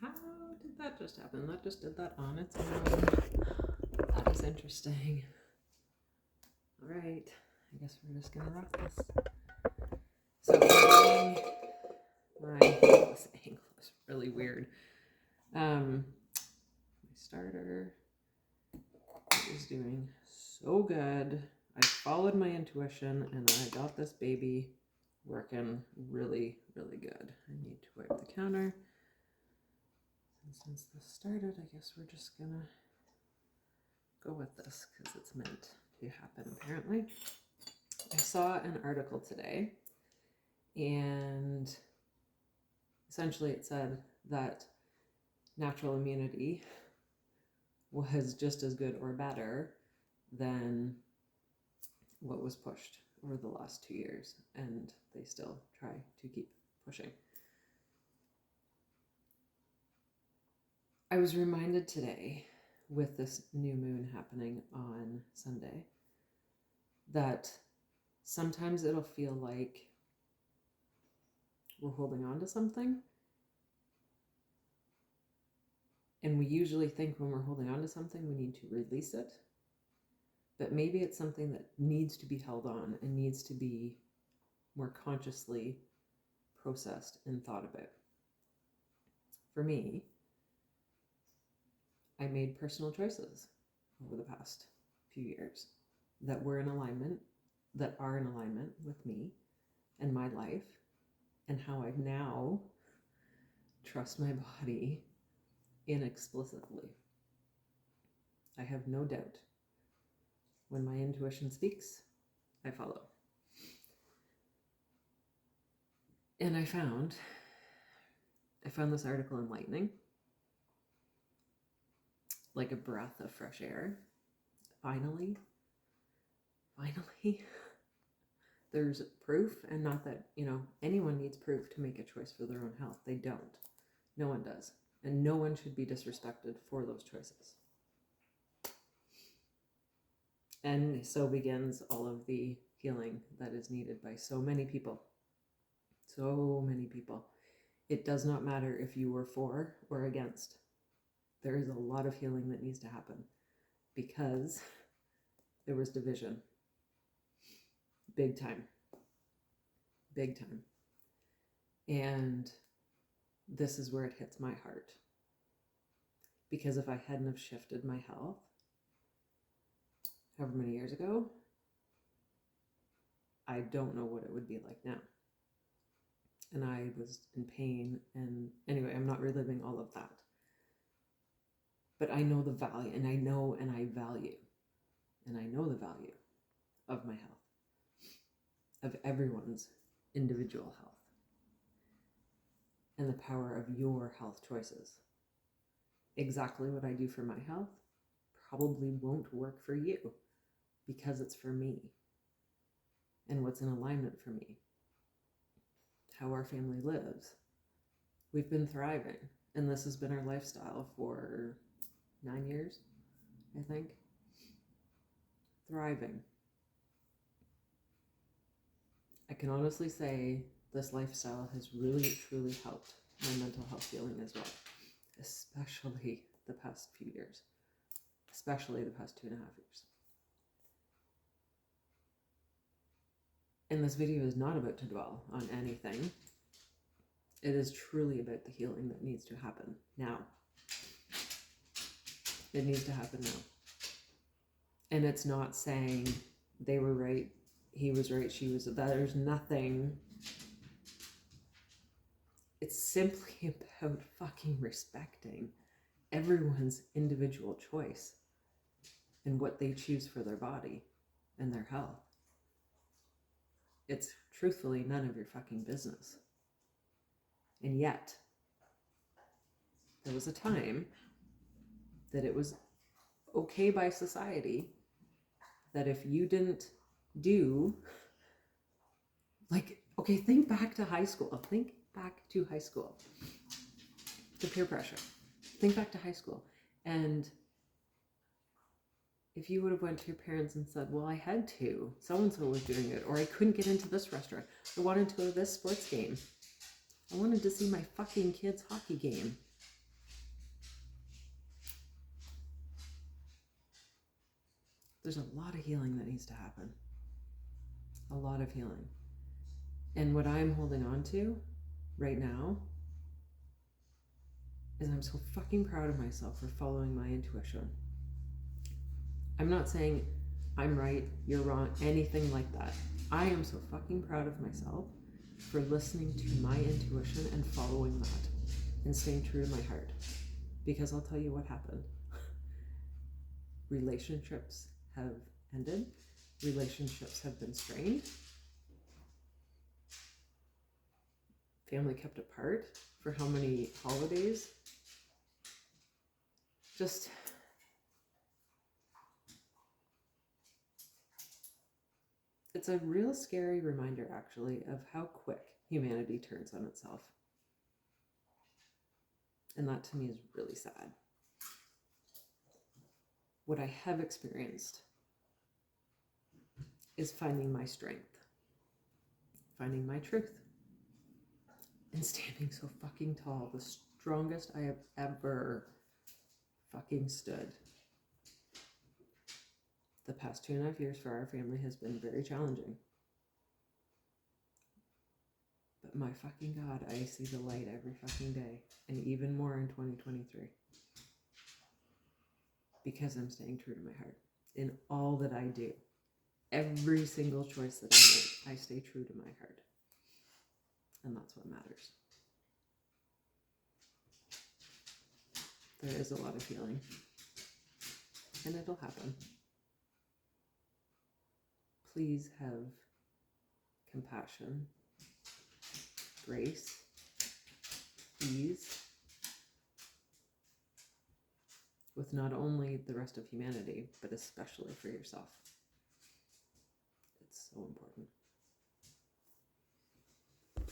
How did that just happen? That just did that on its own. That is interesting. All right. I guess we're just going to rock this. So this angle is really weird. My starter is doing so good. I followed my intuition and I got this baby working really, really good. I need to wipe the counter. And since this started, I guess we're just gonna go with this because it's meant to happen apparently. I saw an article today and essentially it said that natural immunity was just as good or better than what was pushed over the last 2 years, and they still try to keep pushing. I was reminded today, with this new moon happening on Sunday, that sometimes it'll feel like we're holding on to something. And we usually think when we're holding on to something, we need to release it. But maybe it's something that needs to be held on and needs to be more consciously processed and thought about. For me, I made personal choices over the past few years that were in alignment, that are in alignment with me and my life, and how I now trust my body inexplicably. I have no doubt. When my intuition speaks, I follow. And I found this article enlightening, like a breath of fresh air. Finally, there's proof, and not that, anyone needs proof to make a choice for their own health. They don't. No one does. And no one should be disrespected for those choices. And so begins all of the healing that is needed by so many people. So many people. It does not matter if you were for or against. There is a lot of healing that needs to happen because there was division. Big time. Big time. And this is where it hits my heart. Because if I hadn't have shifted my health, however many years ago, I don't know what it would be like now. And I was in pain, and anyway, I'm not reliving all of that. But I know the value, and I know and I value, and I know the value of my health, of everyone's individual health, and the power of your health choices. Exactly what I do for my health probably won't work for you because it's for me and what's in alignment for me. How our family lives. We've been thriving, and this has been our lifestyle for 9 years, I think. Thriving. I can honestly say this lifestyle has really, truly helped my mental health healing as well, especially the past few years, especially the past 2.5 years. And this video is not about to dwell on anything. It is truly about the healing that needs to happen now. It needs to happen now. And it's not saying they were right, he was right, she was, there's nothing. It's simply about fucking respecting everyone's individual choice and what they choose for their body and their health. It's truthfully none of your fucking business. And yet, there was a time that it was okay by society that if you didn't do, like, okay, think back to high school. Think back to high school. The peer pressure. Think back to high school. And if you would have went to your parents and said, well, I had to, so-and-so was doing it, or I couldn't get into this restaurant, I wanted to go to this sports game, I wanted to see my fucking kid's hockey game, there's a lot of healing that needs to happen. A lot of healing. And what I'm holding on to right now is I'm so fucking proud of myself for following my intuition. I'm not saying I'm right, you're wrong, anything like that. I am so fucking proud of myself for listening to my intuition and following that and staying true to my heart. Because I'll tell you what happened. Relationships have ended. Relationships have been strained. Family kept apart for how many holidays? Just it's a real scary reminder, actually, of how quick humanity turns on itself. And that to me is really sad. What I have experienced is finding my strength, finding my truth, and standing so fucking tall, the strongest I have ever fucking stood. The past 2.5 years for our family has been very challenging. But my fucking God, I see the light every fucking day, and even more in 2023. Because I'm staying true to my heart in all that I do. Every single choice that I make, I stay true to my heart. And that's what matters. There is a lot of healing. And it'll happen. Please have compassion, grace, ease with not only the rest of humanity, but especially for yourself.